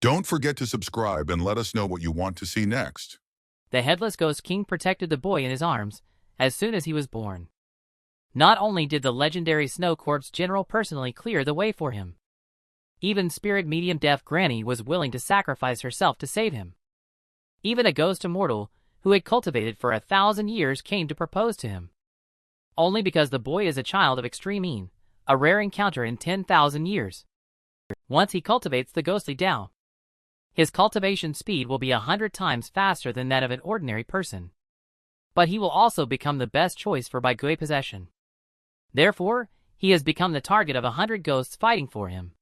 Don't forget to subscribe and let us know what you want to see next. The Headless Ghost King protected the boy in his arms as soon as he was born. Not only did the legendary Snow Corps general personally clear the way for him, even spirit medium deaf Granny was willing to sacrifice herself to save him. Even a ghost immortal who had cultivated for 1,000 years came to propose to him. Only because the boy is a child of extreme Yin, a rare encounter in 10,000 years. Once he cultivates the ghostly Tao, his cultivation speed will be 100 times faster than that of an ordinary person. But he will also become the best choice for Bai Gui possession. Therefore, he has become the target of 100 ghosts fighting for him.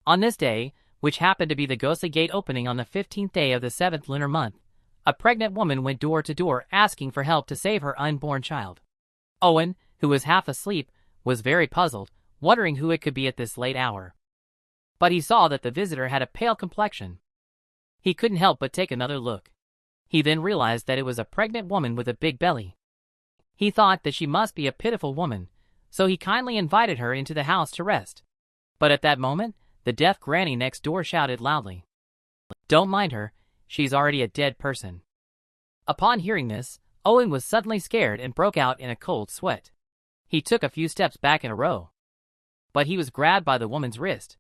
On this day, which happened to be the ghostly gate opening on the 15th day of the 7th lunar month, a pregnant woman went door to door asking for help to save her unborn child. Owen, who was half asleep, was very puzzled, wondering who it could be at this late hour. But he saw that the visitor had a pale complexion. He couldn't help but take another look. He then realized that it was a pregnant woman with a big belly. He thought that she must be a pitiful woman, so he kindly invited her into the house to rest. But at that moment, the deaf granny next door shouted loudly, "Don't mind her, she's already a dead person." Upon hearing this, Owen was suddenly scared and broke out in a cold sweat. He took a few steps back in a row. But he was grabbed by the woman's wrist.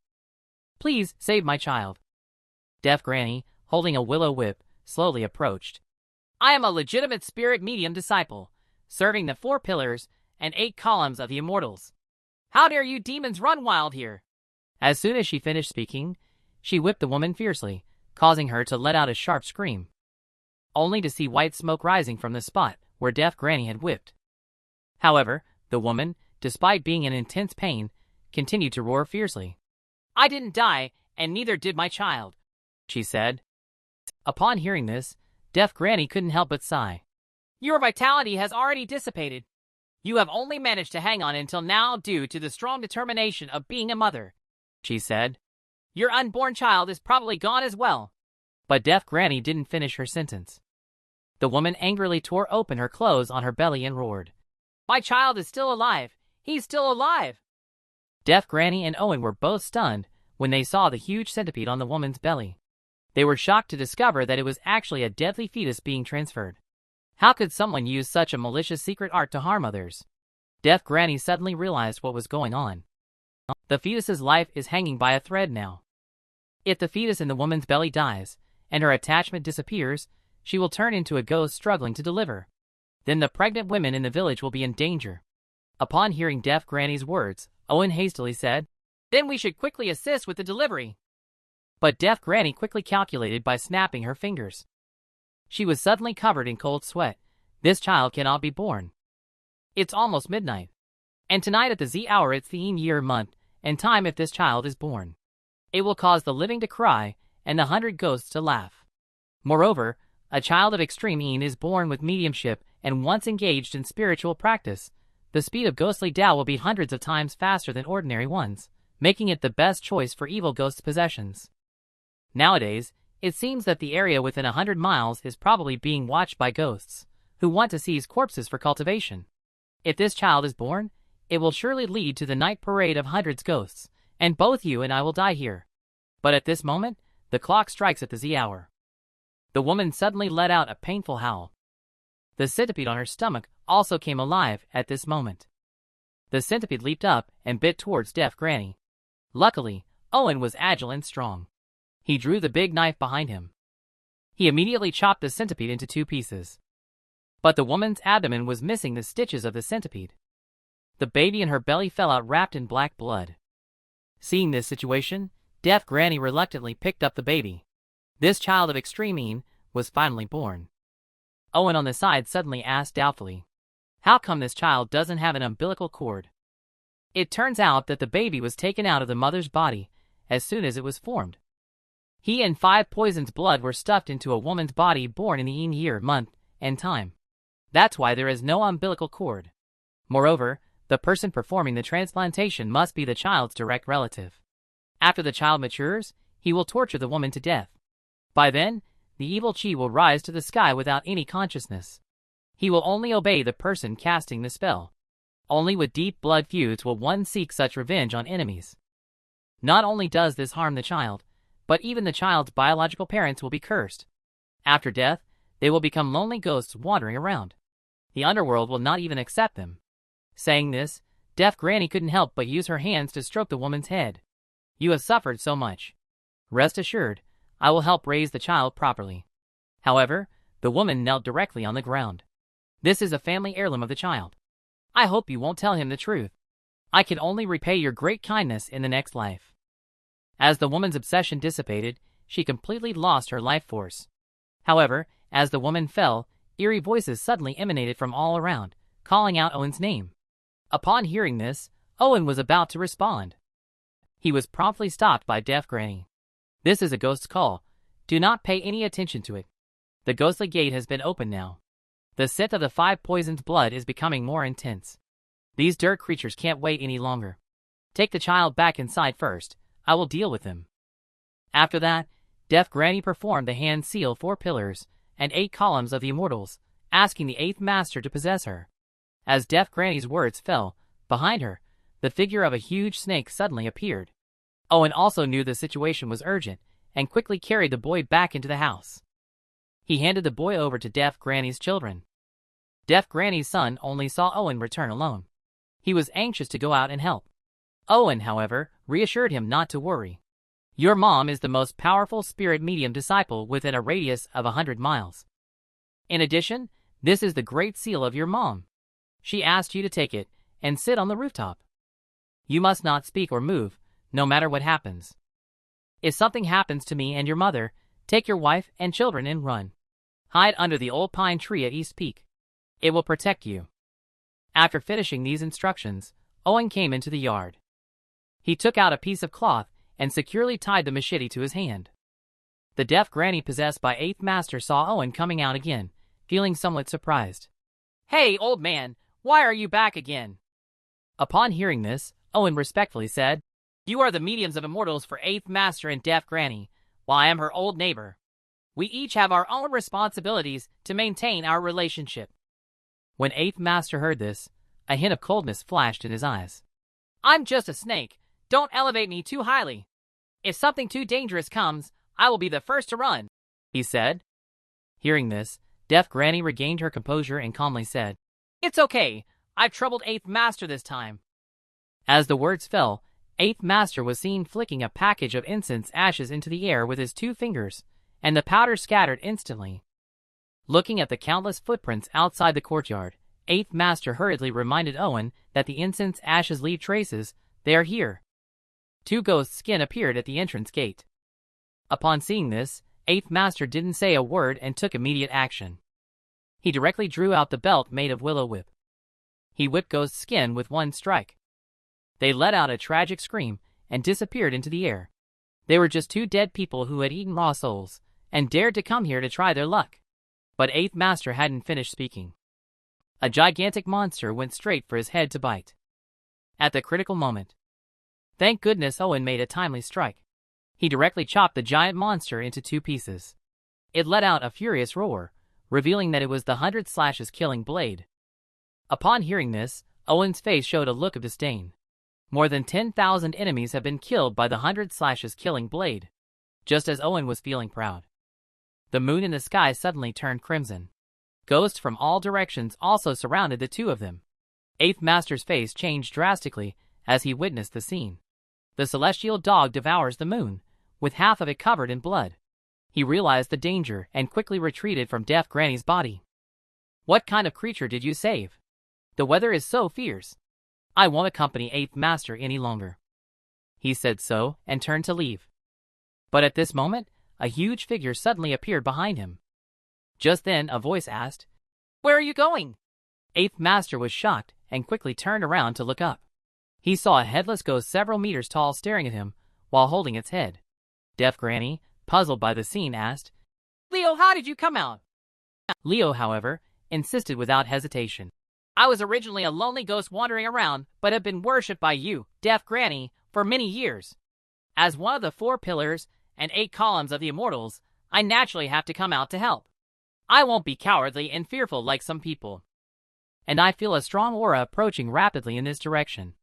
"Please, save my child." Deaf Granny, holding a willow whip, slowly approached. "I am a legitimate spirit medium disciple, serving the 4 pillars and 8 columns of the immortals. How dare you demons run wild here?" As soon as she finished speaking, she whipped the woman fiercely, causing her to let out a sharp scream, only to see white smoke rising from the spot where Deaf Granny had whipped. However, the woman, despite being in intense pain, continued to roar fiercely. "I didn't die, and neither did my child," she said. Upon hearing this, Deaf Granny couldn't help but sigh. "Your vitality has already dissipated. You have only managed to hang on until now due to the strong determination of being a mother," she said. "Your unborn child is probably gone as well." But Deaf Granny didn't finish her sentence. The woman angrily tore open her clothes on her belly and roared, "My child is still alive! He's still alive!" Deaf Granny and Owen were both stunned when they saw the huge centipede on the woman's belly. They were shocked to discover that it was actually a deadly fetus being transferred. How could someone use such a malicious secret art to harm others? Deaf Granny suddenly realized what was going on. The fetus's life is hanging by a thread now. If the fetus in the woman's belly dies, and her attachment disappears, she will turn into a ghost struggling to deliver. Then the pregnant women in the village will be in danger. Upon hearing Deaf Granny's words, Owen hastily said, "Then we should quickly assist with the delivery." But Deaf Granny quickly calculated by snapping her fingers. She was suddenly covered in cold sweat. This child cannot be born. It's almost midnight. And tonight at the Z hour it's the Yin year month and time if this child is born. It will cause the living to cry and the 100 ghosts to laugh. Moreover, a child of extreme Yin is born with mediumship and once engaged in spiritual practice, the speed of ghostly Tao will be hundreds of times faster than ordinary ones, making it the best choice for evil ghosts' possessions. Nowadays, it seems that the area within 100 miles is probably being watched by ghosts, who want to seize corpses for cultivation. If this child is born, it will surely lead to the night parade of hundreds ghosts, and both you and I will die here. But at this moment, the clock strikes at the Z hour. The woman suddenly let out a painful howl. The centipede on her stomach also came alive at this moment. The centipede leaped up and bit towards Deaf Granny. Luckily, Owen was agile and strong. He drew the big knife behind him. He immediately chopped the centipede into 2 pieces. But the woman's abdomen was missing the stitches of the centipede. The baby in her belly fell out wrapped in black blood. Seeing this situation, Deaf Granny reluctantly picked up the baby. This child of extreme Yin was finally born. Owen on the side suddenly asked doubtfully, "How come this child doesn't have an umbilical cord?" It turns out that the baby was taken out of the mother's body as soon as it was formed. He and 5 poisons blood were stuffed into a woman's body born in the Yin year, month, and time. That's why there is no umbilical cord. Moreover, the person performing the transplantation must be the child's direct relative. After the child matures, he will torture the woman to death. By then, the evil chi will rise to the sky without any consciousness. He will only obey the person casting the spell. Only with deep blood feuds will one seek such revenge on enemies. Not only does this harm the child, but even the child's biological parents will be cursed. After death, they will become lonely ghosts wandering around. The underworld will not even accept them. Saying this, deaf Granny couldn't help but use her hands to stroke the woman's head. You have suffered so much. Rest assured, I will help raise the child properly. However, the woman knelt directly on the ground. This is a family heirloom of the child. I hope you won't tell him the truth. I can only repay your great kindness in the next life. As the woman's obsession dissipated, she completely lost her life force. However, as the woman fell, eerie voices suddenly emanated from all around, calling out Owen's name. Upon hearing this, Owen was about to respond. He was promptly stopped by Deaf Granny. This is a ghost's call. Do not pay any attention to it. The ghostly gate has been opened now. The scent of the 5 poison's blood is becoming more intense. These dirt creatures can't wait any longer. Take the child back inside first. I will deal with him. After that, Deaf Granny performed the hand seal 4 pillars and 8 columns of the immortals, asking the 8th master to possess her. As Deaf Granny's words fell, behind her, the figure of a huge snake suddenly appeared. Owen also knew the situation was urgent and quickly carried the boy back into the house. He handed the boy over to Deaf Granny's children. Deaf Granny's son only saw Owen return alone. He was anxious to go out and help. Owen, however, reassured him not to worry. Your mom is the most powerful spirit medium disciple within a radius of 100 miles. In addition, this is the great seal of your mom. She asked you to take it and sit on the rooftop. You must not speak or move, no matter what happens. If something happens to me and your mother, take your wife and children and run. Hide under the old pine tree at East Peak. It will protect you. After finishing these instructions, Owen came into the yard. He took out a piece of cloth and securely tied the machete to his hand. The Deaf Granny possessed by 8th Master saw Owen coming out again, feeling somewhat surprised. Hey, old man, why are you back again? Upon hearing this, Owen respectfully said, You are the mediums of immortals for 8th Master and Deaf Granny, while I am her old neighbor. We each have our own responsibilities to maintain our relationship. When 8th Master heard this, a hint of coldness flashed in his eyes. I'm just a snake. Don't elevate me too highly. If something too dangerous comes, I will be the first to run, he said. Hearing this, Deaf Granny regained her composure and calmly said, It's okay. I've troubled 8th Master this time. As the words fell, 8th Master was seen flicking a package of incense ashes into the air with his 2 fingers, and the powder scattered instantly. Looking at the countless footprints outside the courtyard, 8th Master hurriedly reminded Owen that the incense ashes leave traces. They are here. 2 ghosts' skin appeared at the entrance gate. Upon seeing this, 8th Master didn't say a word and took immediate action. He directly drew out the belt made of willow whip. He whipped ghosts' skin with 1 strike. They let out a tragic scream and disappeared into the air. They were just 2 dead people who had eaten raw souls and dared to come here to try their luck. But 8th Master hadn't finished speaking. A gigantic monster went straight for his head to bite. At the critical moment, thank goodness Owen made a timely strike. He directly chopped the giant monster into 2 pieces. It let out a furious roar, revealing that it was the 100 Slashes killing blade. Upon hearing this, Owen's face showed a look of disdain. More than 10,000 enemies have been killed by the 100 Slashes killing blade. Just as Owen was feeling proud, the moon in the sky suddenly turned crimson. Ghosts from all directions also surrounded the 2 of them. 8th Master's face changed drastically as he witnessed the scene. The celestial dog devours the moon, with half of it covered in blood. He realized the danger and quickly retreated from Deaf Granny's body. What kind of creature did you save? The weather is so fierce. I won't accompany 8th Master any longer. He said so and turned to leave. But at this moment, a huge figure suddenly appeared behind him. Just then a voice asked, Where are you going? 8th Master was shocked and quickly turned around to look up. He saw a headless ghost several meters tall staring at him while holding its head. Deaf Granny, puzzled by the scene, asked, Leo, how did you come out? Leo, however, insisted without hesitation. I was originally a lonely ghost wandering around, but have been worshipped by you, Deaf Granny, for many years. As one of the 4 pillars and 8 columns of the immortals, I naturally have to come out to help. I won't be cowardly and fearful like some people. And I feel a strong aura approaching rapidly in this direction.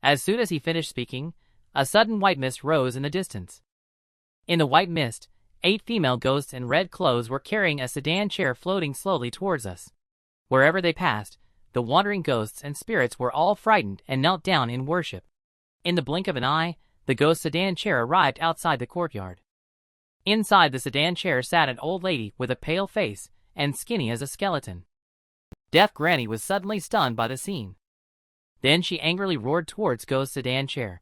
As soon as he finished speaking, a sudden white mist rose in the distance. In the white mist, 8 female ghosts in red clothes were carrying a sedan chair floating slowly towards us. Wherever they passed, the wandering ghosts and spirits were all frightened and knelt down in worship. In the blink of an eye, the ghost sedan chair arrived outside the courtyard. Inside the sedan chair sat an old lady with a pale face and skinny as a skeleton. Deaf Granny was suddenly stunned by the scene. Then she angrily roared towards Ghost sedan chair.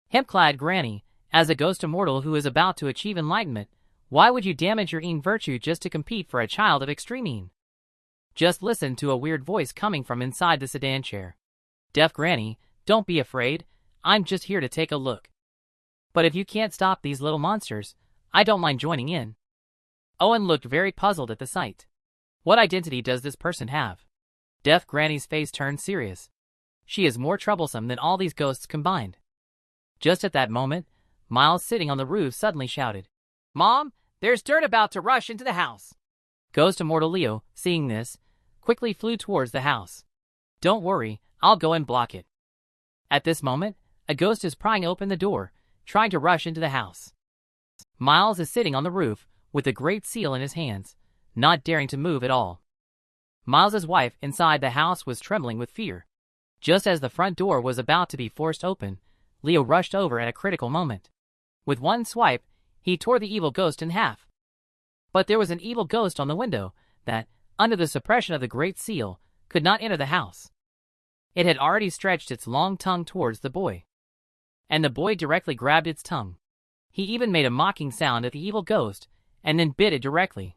Hemp-clad Granny, as a ghost immortal who is about to achieve enlightenment, why would you damage your een virtue just to compete for a child of extreme een? Just listen to a weird voice coming from inside the sedan chair. Deaf Granny, don't be afraid, I'm just here to take a look. But if you can't stop these little monsters, I don't mind joining in. Owen looked very puzzled at the sight. What identity does this person have? Deaf Granny's face turned serious. She is more troublesome than all these ghosts combined. Just at that moment, Miles sitting on the roof suddenly shouted, "Mom, there's dirt about to rush into the house." Ghost Immortal Leo, seeing this, quickly flew towards the house. "Don't worry, I'll go and block it." At this moment, a ghost is prying open the door, trying to rush into the house. Miles is sitting on the roof with the Great Seal in his hands, not daring to move at all. Miles's wife inside the house was trembling with fear. Just as the front door was about to be forced open, Leo rushed over at a critical moment. With one swipe, he tore the evil ghost in half. But there was an evil ghost on the window that, under the suppression of the Great Seal, could not enter the house. It had already stretched its long tongue towards the boy. And the boy directly grabbed its tongue. He even made a mocking sound at the evil ghost, and then bit it directly.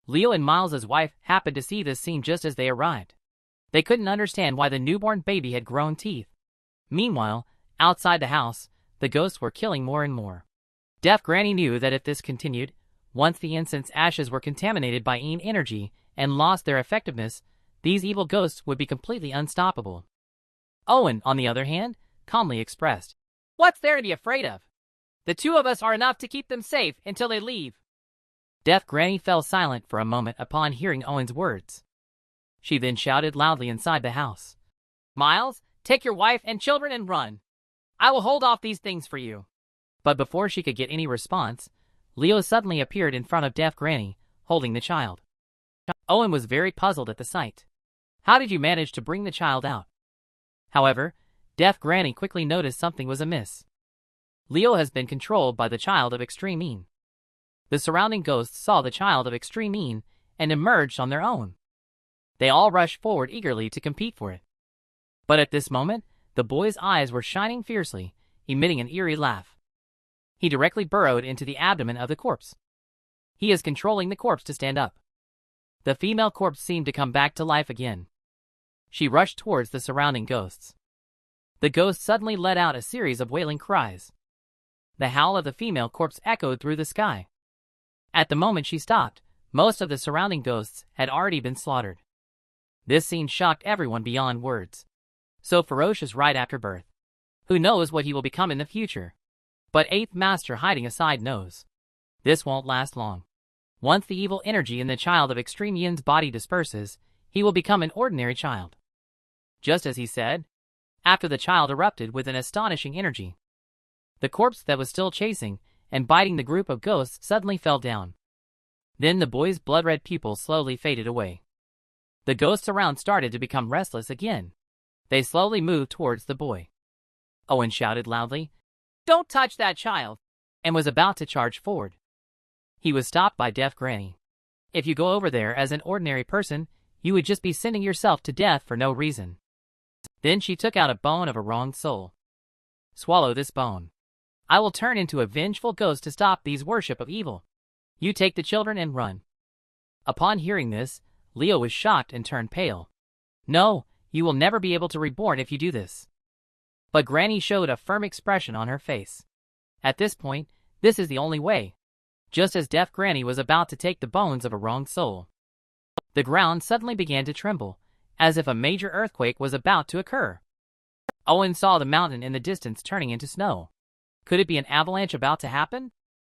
Leo and Miles's wife happened to see this scene just as they arrived. They couldn't understand why the newborn baby had grown teeth. Meanwhile, outside the house, the ghosts were killing more and more. Deaf Granny knew that if this continued, once the incense ashes were contaminated by een energy and lost their effectiveness, these evil ghosts would be completely unstoppable. Owen, on the other hand, calmly expressed, "What's there to be afraid of? The two of us are enough to keep them safe until they leave." Deaf Granny fell silent for a moment upon hearing Owen's words. She then shouted loudly inside the house, "Miles, take your wife and children and run. I will hold off these things for you." But before she could get any response, Leo suddenly appeared in front of Deaf Granny, holding the child. Owen was very puzzled at the sight. How did you manage to bring the child out? However, Deaf Granny quickly noticed something was amiss. Leo has been controlled by the child of extreme een. The surrounding ghosts saw the child of extreme een and emerged on their own. They all rushed forward eagerly to compete for it. But at this moment, the boy's eyes were shining fiercely, emitting an eerie laugh. He directly burrowed into the abdomen of the corpse. He is controlling the corpse to stand up. The female corpse seemed to come back to life again. She rushed towards the surrounding ghosts. The ghost suddenly let out a series of wailing cries. The howl of the female corpse echoed through the sky. At the moment she stopped, most of the surrounding ghosts had already been slaughtered. This scene shocked everyone beyond words. So ferocious right after birth. Who knows what he will become in the future? But Eighth Master hiding aside knows. This won't last long. Once the evil energy in the child of Extreme Yin's body disperses, he will become an ordinary child. Just as he said, after the child erupted with an astonishing energy. The corpse that was still chasing and biting the group of ghosts suddenly fell down. Then the boy's blood-red pupils slowly faded away. The ghosts around started to become restless again. They slowly moved towards the boy. Owen shouted loudly, "Don't touch that child!" and was about to charge forward. He was stopped by Deaf Granny. "If you go over there as an ordinary person, you would just be sending yourself to death for no reason." Then she took out a bone of a wronged soul. "Swallow this bone. I will turn into a vengeful ghost to stop these worship of evil. You take the children and run." Upon hearing this, Leo was shocked and turned pale. "No, you will never be able to reborn if you do this." But Granny showed a firm expression on her face. At this point, this is the only way. Just as Deaf Granny was about to take the bones of a wronged soul, the ground suddenly began to tremble, as if a major earthquake was about to occur. Owen saw the mountain in the distance turning into snow. Could it be an avalanche about to happen?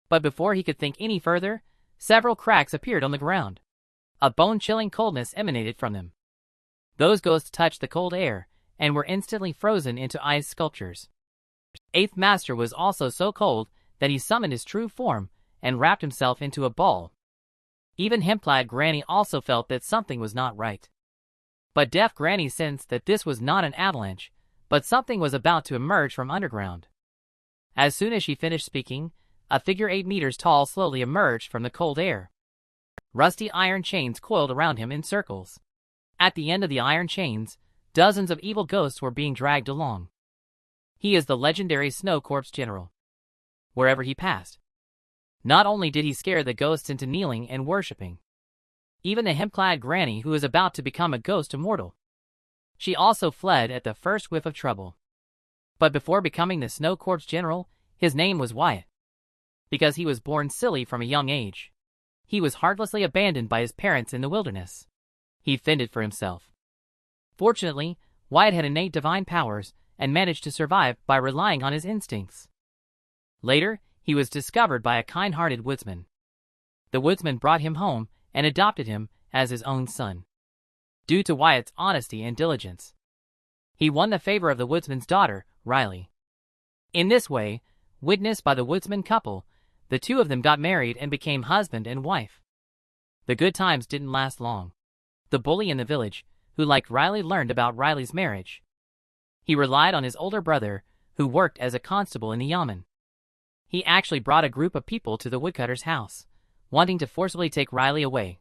But before he could think any further, several cracks appeared on the ground. A bone-chilling coldness emanated from them. Those ghosts touched the cold air and were instantly frozen into ice sculptures. Eighth Master was also so cold that he summoned his true form and wrapped himself into a ball. Even hemp-clad Granny also felt that something was not right. But deaf Granny sensed that this was not an avalanche, but something was about to emerge from underground. As soon as she finished speaking, a figure 8 meters tall slowly emerged from the cold air. Rusty iron chains coiled around him in circles. At the end of the iron chains, dozens of evil ghosts were being dragged along. He is the legendary Snow Corps General. Wherever he passed, not only did he scare the ghosts into kneeling and worshipping, even the hemp-clad Granny who was about to become a ghost immortal. She also fled at the first whiff of trouble. But before becoming the Snow Corps General, his name was Wyatt. Because he was born silly from a young age, he was heartlessly abandoned by his parents in the wilderness. He fended for himself. Fortunately, Wyatt had innate divine powers and managed to survive by relying on his instincts. Later, he was discovered by a kind-hearted woodsman. The woodsman brought him home and adopted him as his own son. Due to Wyatt's honesty and diligence, he won the favor of the woodsman's daughter, Riley. In this way, witnessed by the woodsman couple, the two of them got married and became husband and wife. The good times didn't last long. The bully in the village, who liked Riley, learned about Riley's marriage. He relied on his older brother, who worked as a constable in the yamen. He actually brought a group of people to the woodcutter's house, wanting to forcibly take Riley away.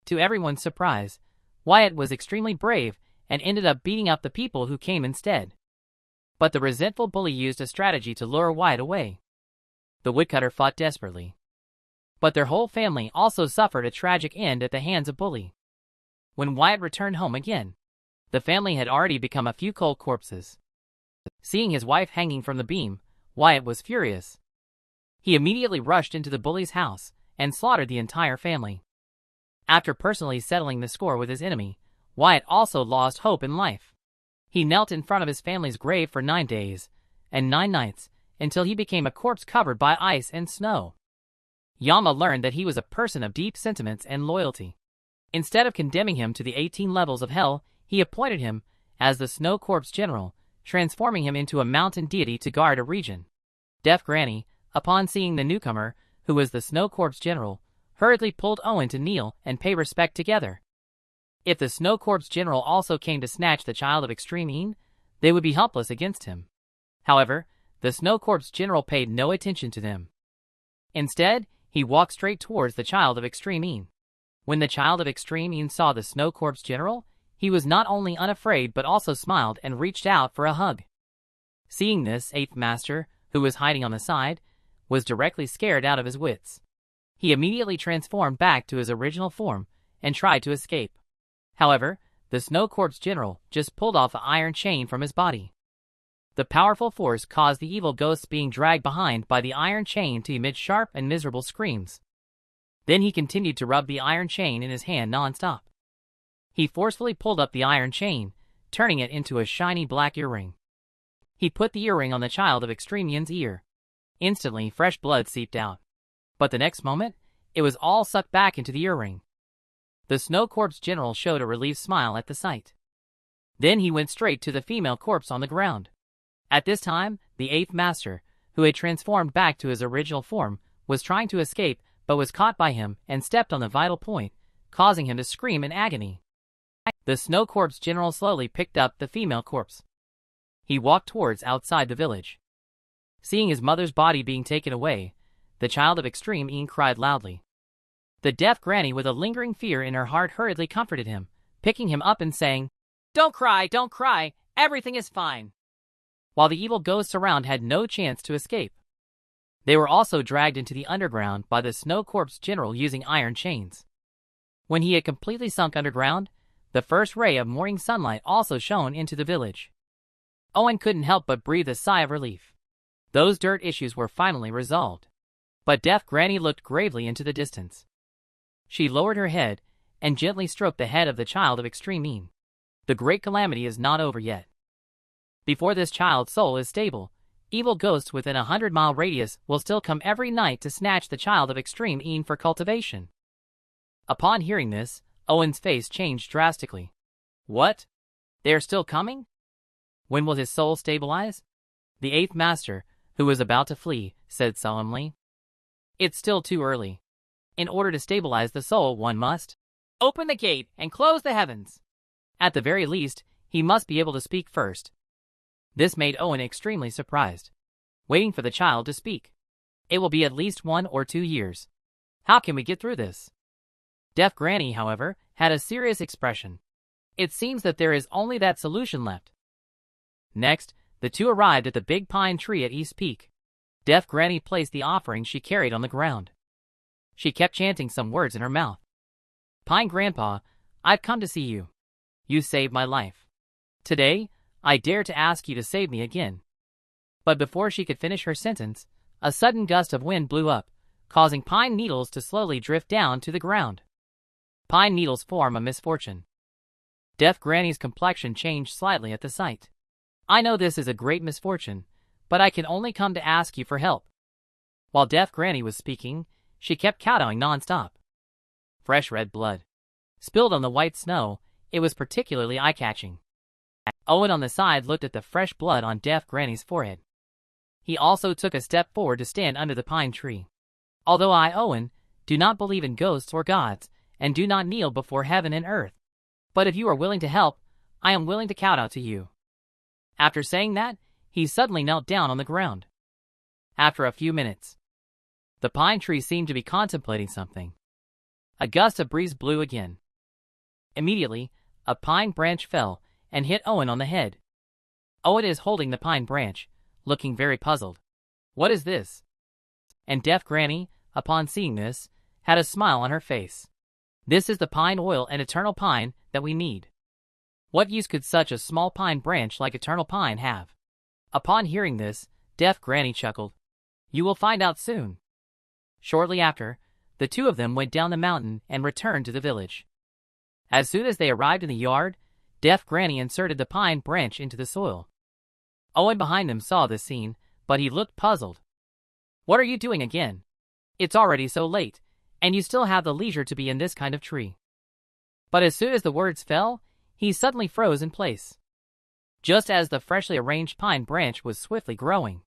To everyone's surprise, Wyatt was extremely brave and ended up beating up the people who came instead. But the resentful bully used a strategy to lure Wyatt away. The woodcutter fought desperately. But their whole family also suffered a tragic end at the hands of bully. When Wyatt returned home again, the family had already become a few cold corpses. Seeing his wife hanging from the beam, Wyatt was furious. He immediately rushed into the bully's house and slaughtered the entire family. After personally settling the score with his enemy, Wyatt also lost hope in life. He knelt in front of his family's grave for 9 days and 9 nights until he became a corpse covered by ice and snow. Yama learned that he was a person of deep sentiments and loyalty. Instead of condemning him to the 18 levels of hell, he appointed him as the Snow Corps General, transforming him into a mountain deity to guard a region. Deaf Granny, upon seeing the newcomer, who was the Snow Corps General, hurriedly pulled Owen to kneel and pay respect together. If the Snow Corps General also came to snatch the child of Extreme Een, they would be helpless against him. However, the Snow Corps General paid no attention to them. Instead, he walked straight towards the child of Extreme Een. When the child of Extreme Een saw the Snow Corps General, he was not only unafraid but also smiled and reached out for a hug. Seeing this, 8th Master, who was hiding on the side, was directly scared out of his wits. He immediately transformed back to his original form and tried to escape. However, the Snow Corps General just pulled off an iron chain from his body. The powerful force caused the evil ghosts being dragged behind by the iron chain to emit sharp and miserable screams. Then he continued to rub the iron chain in his hand non-stop. He forcefully pulled up the iron chain, turning it into a shiny black earring. He put the earring on the child of Extreme Een's ear. Instantly, fresh blood seeped out. But the next moment, it was all sucked back into the earring. The Snow Corps General showed a relieved smile at the sight. Then he went straight to the female corpse on the ground. At this time, the 8th Master, who had transformed back to his original form, was trying to escape but was caught by him and stepped on the vital point, causing him to scream in agony. The Snow Corps General slowly picked up the female corpse. He walked towards outside the village. Seeing his mother's body being taken away, the child of Extreme Een cried loudly. The deaf Granny, with a lingering fear in her heart, hurriedly comforted him, picking him up and saying, don't cry, everything is fine." While the evil ghosts around had no chance to escape. They were also dragged into the underground by the Snow Corps General using iron chains. When he had completely sunk underground, the first ray of morning sunlight also shone into the village. Owen couldn't help but breathe a sigh of relief. Those dirt issues were finally resolved. But deaf Granny looked gravely into the distance. She lowered her head and gently stroked the head of the child of Extreme Een. The great calamity is not over yet. Before this child's soul is stable, evil ghosts within a 100-mile radius will still come every night to snatch the child of Extreme Een for cultivation. Upon hearing this, Owen's face changed drastically. What? They are still coming? When will his soul stabilize? The 8th Master, who was about to flee, said solemnly. It's still too early. In order to stabilize the soul, one must open the gate and close the heavens. At the very least, he must be able to speak first. This made Owen extremely surprised, waiting for the child to speak. It will be at least 1 or 2 years. How can we get through this? Deaf Granny, however, had a serious expression. It seems that there is only that solution left. Next, the two arrived at the big pine tree at East Peak. Deaf Granny placed the offering she carried on the ground. She kept chanting some words in her mouth. Pine Grandpa, I've come to see you. You saved my life. Today, I dare to ask you to save me again. But before she could finish her sentence, a sudden gust of wind blew up, causing pine needles to slowly drift down to the ground. Pine needles form a misfortune. Deaf Granny's complexion changed slightly at the sight. I know this is a great misfortune, but I can only come to ask you for help. While Deaf Granny was speaking, she kept kowtowing non-stop. Fresh red blood spilled on the white snow. It was particularly eye-catching. Owen on the side looked at the fresh blood on Deaf Granny's forehead. He also took a step forward to stand under the pine tree. Although I, Owen, do not believe in ghosts or gods, and do not kneel before heaven and earth, but if you are willing to help, I am willing to kowtow to you. After saying that, he suddenly knelt down on the ground. After a few minutes, the pine tree seemed to be contemplating something. A gust of breeze blew again. Immediately, a pine branch fell and hit Owen on the head. Owen is holding the pine branch, looking very puzzled. What is this? And Deaf Granny, upon seeing this, had a smile on her face. This is the pine oil and eternal pine that we need. What use could such a small pine branch like eternal pine have? Upon hearing this, Deaf Granny chuckled. You will find out soon. Shortly after, the two of them went down the mountain and returned to the village. As soon as they arrived in the yard, Deaf Granny inserted the pine branch into the soil. Owen behind them saw this scene, but he looked puzzled. What are you doing again? It's already so late, and you still have the leisure to be in this kind of tree. But as soon as the words fell, he suddenly froze in place. Just as the freshly arranged pine branch was swiftly growing.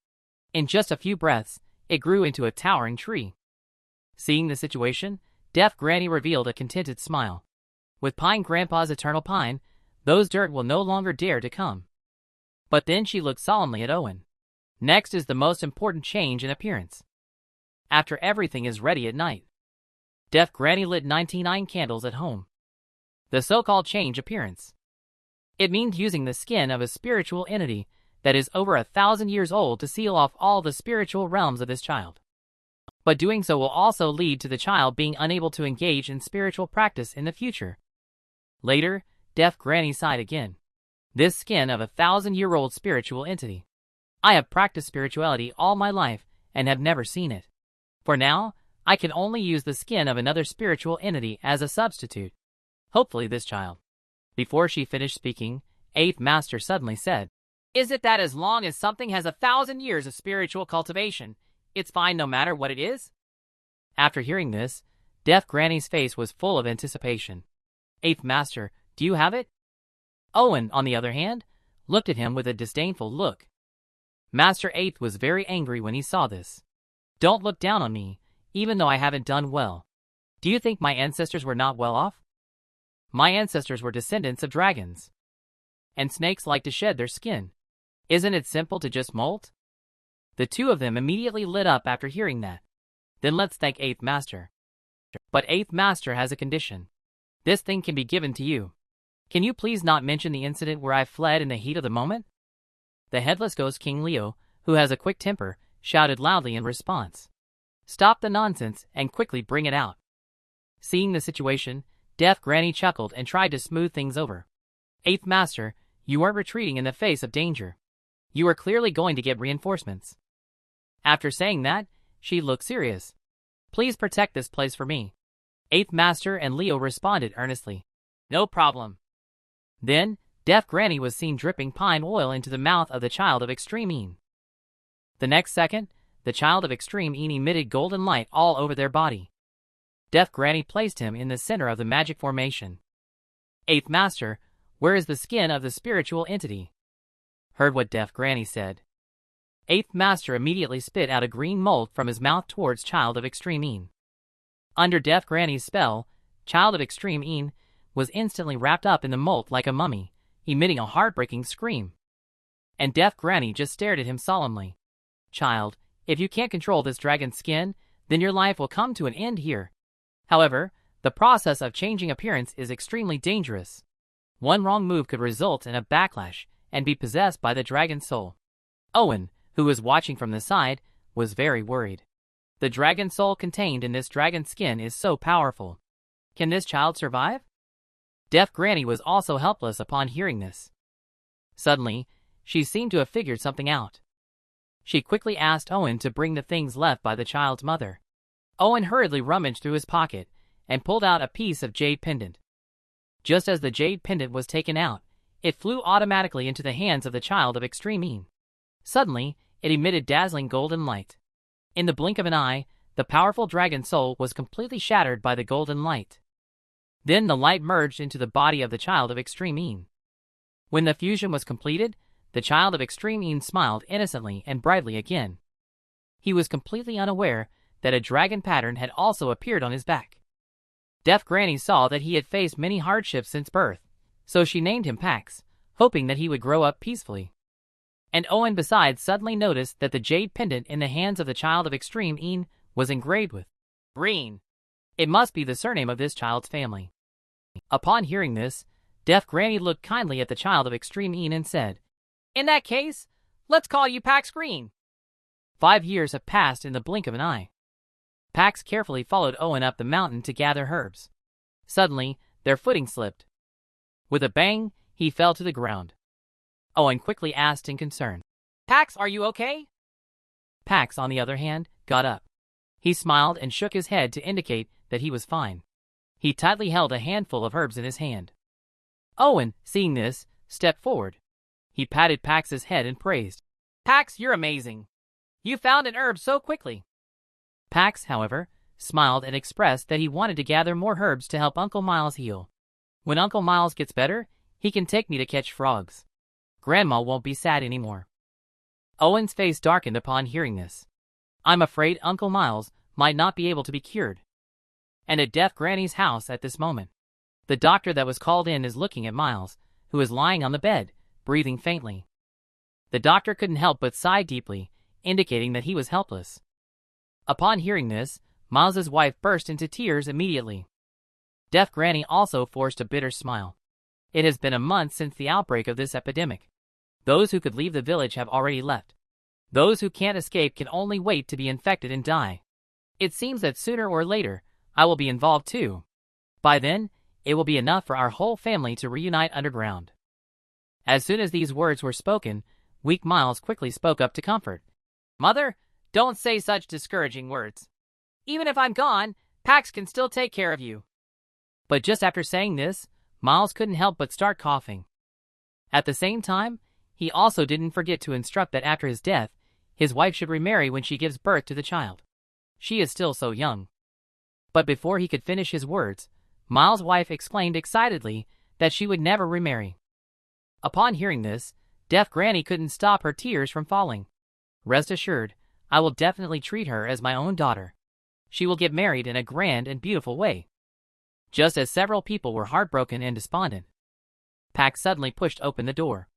In just a few breaths, it grew into a towering tree. Seeing the situation, Deaf Granny revealed a contented smile. With Pine Grandpa's eternal pine, those dirt will no longer dare to come. But then she looked solemnly at Owen. Next is the most important change in appearance. After everything is ready at night, Deaf Granny lit 99 candles at home. The so-called change appearance. It means using the skin of a spiritual entity that is over 1,000 years old to seal off all the spiritual realms of this child. But doing so will also lead to the child being unable to engage in spiritual practice in the future. Later, Deaf Granny sighed again. This skin of a 1,000-year-old spiritual entity. I have practiced spirituality all my life and have never seen it. For now, I can only use the skin of another spiritual entity as a substitute. Hopefully this child. Before she finished speaking, Eighth Master suddenly said, Is it that as long as something has 1,000 years of spiritual cultivation, it's fine no matter what it is? After hearing this, Deaf Granny's face was full of anticipation. Eighth Master, do you have it? Owen, on the other hand, looked at him with a disdainful look. Master Eighth was very angry when he saw this. Don't look down on me, even though I haven't done well. Do you think my ancestors were not well off? My ancestors were descendants of dragons. And snakes like to shed their skin. Isn't it simple to just molt? The two of them immediately lit up after hearing that. Then let's thank Eighth Master. But Eighth Master has a condition. This thing can be given to you. Can you please not mention the incident where I fled in the heat of the moment? The headless ghost King Leo, who has a quick temper, shouted loudly in response. Stop the nonsense and quickly bring it out. Seeing the situation, Deaf Granny chuckled and tried to smooth things over. Eighth Master, you aren't retreating in the face of danger. You are clearly going to get reinforcements. After saying that, she looked serious. Please protect this place for me. Eighth Master and Leo responded earnestly. No problem. Then, Deaf Granny was seen dripping pine oil into the mouth of the child of Extreme Een. The next second, the child of Extreme Een emitted golden light all over their body. Deaf Granny placed him in the center of the magic formation. Eighth Master, where is the skin of the spiritual entity? Heard what Deaf Granny said. Eighth Master immediately spit out a green mold from his mouth towards Child of Extreme Een. Under Deaf Granny's spell, Child of Extreme Een was instantly wrapped up in the mold like a mummy, emitting a heartbreaking scream. And Deaf Granny just stared at him solemnly. Child, if you can't control this dragon's skin, then your life will come to an end here. However, the process of changing appearance is extremely dangerous. One wrong move could result in a backlash and be possessed by the dragon's soul. Owen, who was watching from the side, was very worried. The dragon soul contained in this dragon's skin is so powerful. Can this child survive? Deaf Granny was also helpless upon hearing this. Suddenly, she seemed to have figured something out. She quickly asked Owen to bring the things left by the child's mother. Owen hurriedly rummaged through his pocket and pulled out a piece of jade pendant. Just as the jade pendant was taken out, it flew automatically into the hands of the Child of Extreme Een. Suddenly, it emitted dazzling golden light. In the blink of an eye, the powerful dragon soul was completely shattered by the golden light. Then the light merged into the body of the Child of Extreme Een. When the fusion was completed, the Child of Extreme Een smiled innocently and brightly again. He was completely unaware that a dragon pattern had also appeared on his back. Deaf Granny saw that he had faced many hardships since birth, so she named him Pax, hoping that he would grow up peacefully. And Owen besides suddenly noticed that the jade pendant in the hands of the Child of Extreme Een was engraved with green. It must be the surname of this child's family. Upon hearing this, Deaf Granny looked kindly at the Child of Extreme Een and said, "In that case, let's call you Pax Green." 5 years have passed in the blink of an eye. Pax carefully followed Owen up the mountain to gather herbs. Suddenly, their footing slipped. With a bang, he fell to the ground. Owen quickly asked in concern, "Pax, are you okay?" Pax, on the other hand, got up. He smiled and shook his head to indicate that he was fine. He tightly held a handful of herbs in his hand. Owen, seeing this, stepped forward. He patted Pax's head and praised, "Pax, you're amazing. You found an herb so quickly." Pax, however, smiled and expressed that he wanted to gather more herbs to help Uncle Miles heal. "When Uncle Miles gets better, he can take me to catch frogs. Grandma won't be sad anymore." Owen's face darkened upon hearing this. "I'm afraid Uncle Miles might not be able to be cured." And at Deaf Granny's house at this moment, the doctor that was called in is looking at Miles, who is lying on the bed, breathing faintly. The doctor couldn't help but sigh deeply, indicating that he was helpless. Upon hearing this, Miles's wife burst into tears immediately. Deaf Granny also forced a bitter smile. It has been a month since the outbreak of this epidemic. Those who could leave the village have already left. Those who can't escape can only wait to be infected and die. It seems that sooner or later, I will be involved too. By then, it will be enough for our whole family to reunite underground. As soon as these words were spoken, weak Miles quickly spoke up to comfort. "Mother, don't say such discouraging words. Even if I'm gone, Pax can still take care of you." But just after saying this, Miles couldn't help but start coughing. At the same time, he also didn't forget to instruct that after his death, his wife should remarry when she gives birth to the child. She is still so young. But before he could finish his words, Miles' wife exclaimed excitedly that she would never remarry. Upon hearing this, Deaf Granny couldn't stop her tears from falling. "Rest assured, I will definitely treat her as my own daughter. She will get married in a grand and beautiful way." Just as several people were heartbroken and despondent, Pax suddenly pushed open the door.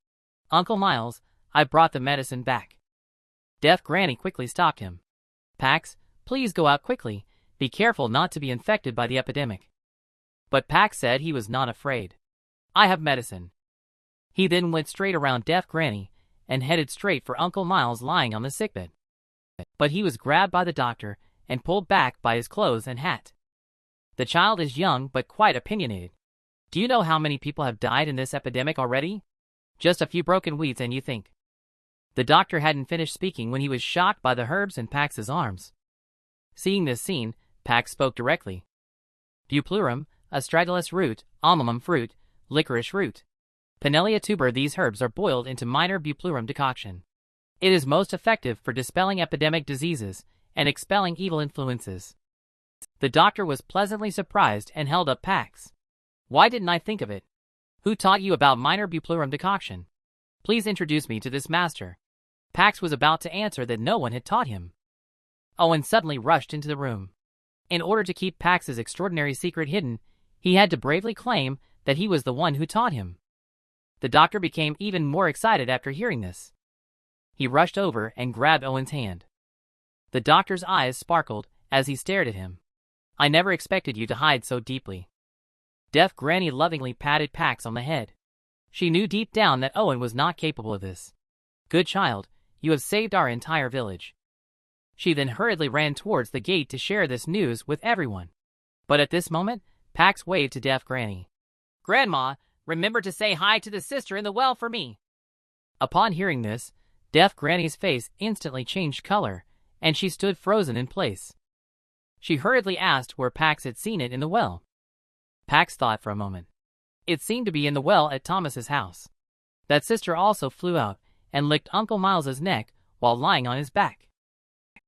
"Uncle Miles, I've brought the medicine back." Deaf Granny quickly stopped him. "Pax, please go out quickly. Be careful not to be infected by the epidemic." But Pax said he was not afraid. "I have medicine." He then went straight around Deaf Granny and headed straight for Uncle Miles lying on the sickbed. But he was grabbed by the doctor and pulled back by his clothes and hat. "The child is young but quite opinionated. Do you know how many people have died in this epidemic already? Just a few broken wheats and you think." The doctor hadn't finished speaking when he was shocked by the herbs in Pax's arms. Seeing this scene, Pax spoke directly. "Buplurum, astragalus root, almamum fruit, licorice root, Pinellia tuber. These herbs are boiled into minor buplurum decoction. It is most effective for dispelling epidemic diseases and expelling evil influences." The doctor was pleasantly surprised and held up Pax. "Why didn't I think of it? Who taught you about minor buplurum decoction? Please introduce me to this master." Pax was about to answer that no one had taught him. Owen suddenly rushed into the room. In order to keep Pax's extraordinary secret hidden, he had to bravely claim that he was the one who taught him. The doctor became even more excited after hearing this. He rushed over and grabbed Owen's hand. The doctor's eyes sparkled as he stared at him. "I never expected you to hide so deeply." Deaf Granny lovingly patted Pax on the head. She knew deep down that Owen was not capable of this. "Good child, you have saved our entire village." She then hurriedly ran towards the gate to share this news with everyone. But at this moment, Pax waved to Deaf Granny. "Grandma, remember to say hi to the sister in the well for me." Upon hearing this, Deaf Granny's face instantly changed color, and she stood frozen in place. She hurriedly asked where Pax had seen it in the well. Pax thought for a moment. It seemed to be in the well at Thomas's house. That sister also flew out and licked Uncle Miles's neck while lying on his back.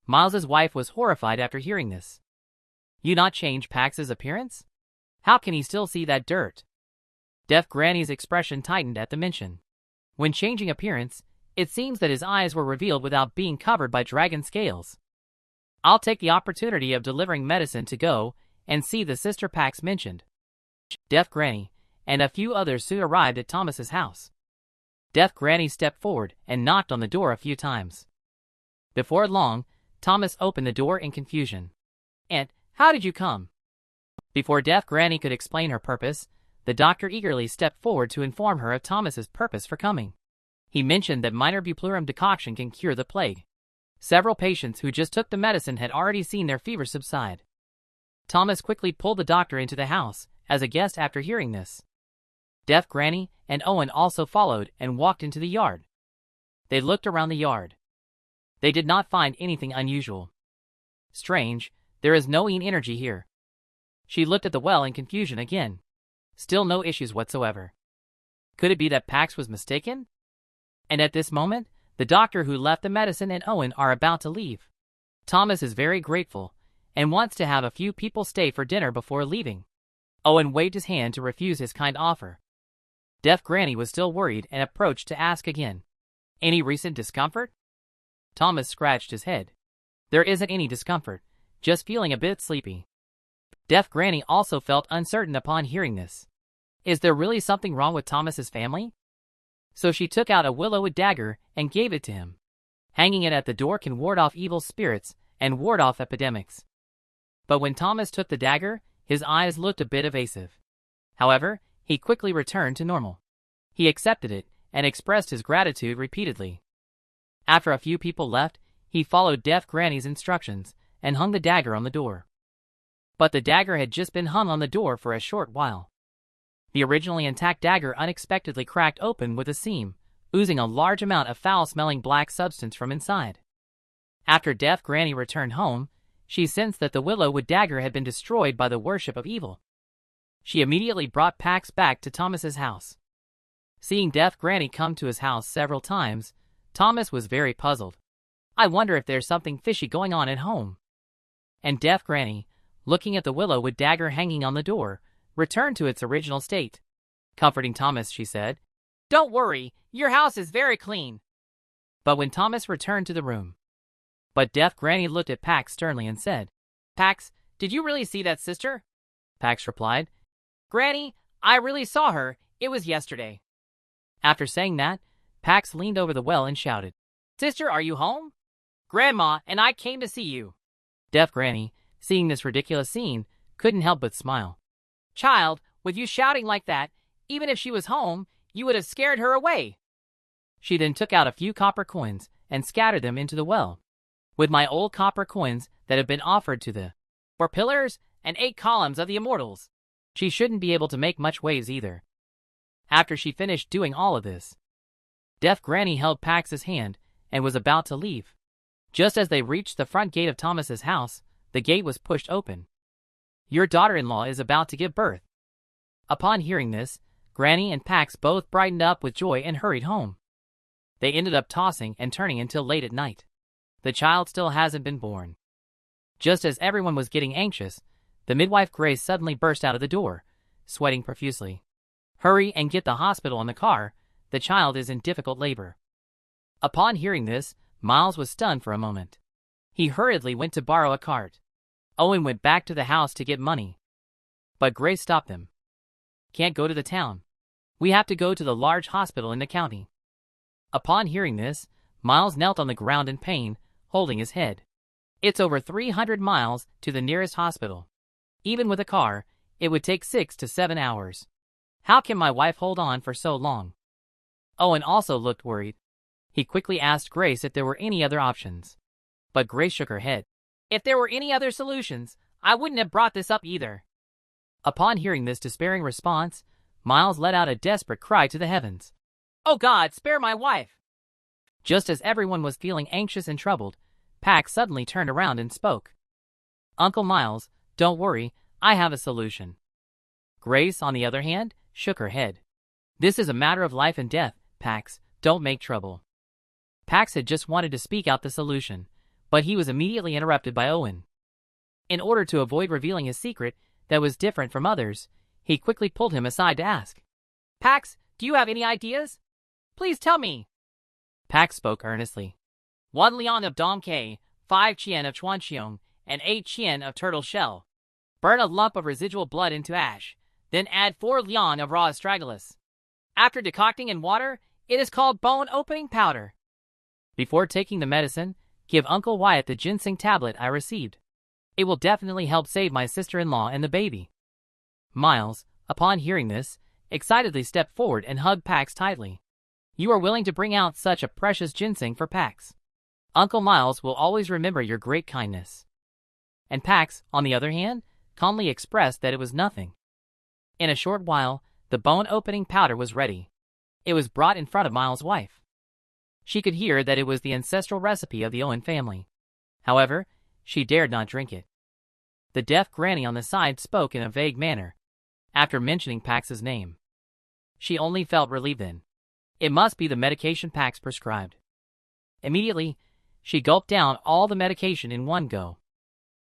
Miles's wife was horrified after hearing this. "You not change Pax's appearance? How can he still see that dirt?" Deaf Granny's expression tightened at the mention. When changing appearance, it seems that his eyes were revealed without being covered by dragon scales. "I'll take the opportunity of delivering medicine to go and see the sister Pax mentioned." Deaf Granny and a few others soon arrived at Thomas's house. Deaf Granny stepped forward and knocked on the door a few times. Before long, Thomas opened the door in confusion. "Aunt, how did you come?" Before Deaf Granny could explain her purpose, the doctor eagerly stepped forward to inform her of Thomas's purpose for coming. He mentioned that minor buplurum decoction can cure the plague. Several patients who just took the medicine had already seen their fever subside. Thomas quickly pulled the doctor into the house as a guest after hearing this. Deaf Granny and Owen also followed and walked into the yard. They looked around the yard. They did not find anything unusual. "Strange, there is no energy here." She looked at the well in confusion again. Still no issues whatsoever. Could it be that Pax was mistaken? And at this moment, the doctor who left the medicine and Owen are about to leave. Thomas is very grateful and wants to have a few people stay for dinner before leaving. Owen waved his hand to refuse his kind offer. Deaf Granny was still worried and approached to ask again. "Any recent discomfort?" Thomas scratched his head. "There isn't any discomfort, just feeling a bit sleepy." Deaf Granny also felt uncertain upon hearing this. Is there really something wrong with Thomas's family? So she took out a willow-wood dagger and gave it to him. Hanging it at the door can ward off evil spirits and ward off epidemics. But when Thomas took the dagger, his eyes looked a bit evasive. However, he quickly returned to normal. He accepted it and expressed his gratitude repeatedly. After a few people left, he followed Deaf Granny's instructions and hung the dagger on the door. But the dagger had just been hung on the door for a short while. The originally intact dagger unexpectedly cracked open with a seam, oozing a large amount of foul-smelling black substance from inside. After Deaf Granny returned home, she sensed that the willow-wood dagger had been destroyed by the worship of evil. She immediately brought Pax back to Thomas's house. Seeing Deaf Granny come to his house several times, Thomas was very puzzled. "I wonder if there's something fishy going on at home." And Deaf Granny, looking at the willow-wood dagger hanging on the door, returned to its original state. Comforting Thomas, she said, "Don't worry, your house is very clean." But when Thomas returned to the room, Deaf Granny looked at Pax sternly and said, "Pax, did you really see that sister?" Pax replied, "Granny, I really saw her. It was yesterday." After saying that, Pax leaned over the well and shouted, "Sister, are you home? Grandma and I came to see you." Deaf Granny, seeing this ridiculous scene, couldn't help but smile. "Child, with you shouting like that, even if she was home, you would have scared her away." She then took out a few copper coins and scattered them into the well. "With my old copper coins that have been offered to the 4 pillars and 8 columns of the immortals, she shouldn't be able to make much waves either." After she finished doing all of this, Deaf Granny held Pax's hand and was about to leave. Just as they reached the front gate of Thomas's house, the gate was pushed open. "Your daughter-in-law is about to give birth." Upon hearing this, Granny and Pax both brightened up with joy and hurried home. They ended up tossing and turning until late at night. The child still hasn't been born. Just as everyone was getting anxious, the midwife Grace suddenly burst out of the door, sweating profusely. "Hurry and get the hospital in the car. The child is in difficult labor." Upon hearing this, Miles was stunned for a moment. He hurriedly went to borrow a cart. Owen went back to the house to get money. But Grace stopped them. "Can't go to the town. We have to go to the large hospital in the county." Upon hearing this, Miles knelt on the ground in pain, holding his head. "It's over 300 miles to the nearest hospital. Even with a car, it would take 6 to 7 hours. How can my wife hold on for so long?" Owen also looked worried. He quickly asked Grace if there were any other options. But Grace shook her head. "If there were any other solutions, I wouldn't have brought this up either." Upon hearing this despairing response, Miles let out a desperate cry to the heavens. "Oh God, spare my wife!" Just as everyone was feeling anxious and troubled, Pax suddenly turned around and spoke. "Uncle Miles, don't worry, I have a solution." Grace, on the other hand, shook her head. "This is a matter of life and death, Pax, don't make trouble." Pax had just wanted to speak out the solution, but he was immediately interrupted by Owen. In order to avoid revealing his secret that was different from others, he quickly pulled him aside to ask, "Pax, do you have any ideas? Please tell me." Pax spoke earnestly. 1 liang of dong quai, 5 chien of chuanxiong, and 8 chien of turtle shell. Burn a lump of residual blood into ash, then add 4 liang of raw astragalus. After decocting in water, it is called bone-opening powder. Before taking the medicine, give Uncle Wyatt the ginseng tablet I received. It will definitely help save my sister-in-law and the baby." Miles, upon hearing this, excitedly stepped forward and hugged Pax tightly. "You are willing to bring out such a precious ginseng for Pax. Uncle Miles will always remember your great kindness." And Pax, on the other hand, calmly expressed that it was nothing. In a short while, the bone-opening powder was ready. It was brought in front of Miles' wife. She could hear that it was the ancestral recipe of the Owen family. However, she dared not drink it. The deaf granny on the side spoke in a vague manner, after mentioning Pax's name. She only felt relieved then. It must be the medication Pax prescribed. Immediately, she gulped down all the medication in one go.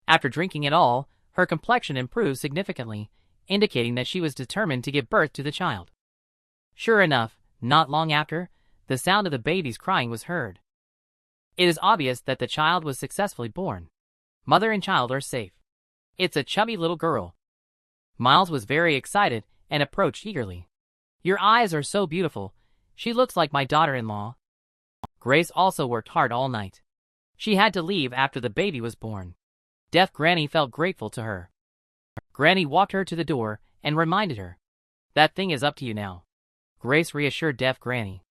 After drinking it all, her complexion improved significantly, indicating that she was determined to give birth to the child. Sure enough, not long after, the sound of the baby's crying was heard. It is obvious that the child was successfully born. Mother and child are safe. It's a chubby little girl. Miles was very excited and approached eagerly. "Your eyes are so beautiful. She looks like my daughter-in-law." Grace also worked hard all night. She had to leave after the baby was born. Deaf Granny felt grateful to her. Granny walked her to the door and reminded her, "That thing is up to you now." Grace reassured Deaf Granny.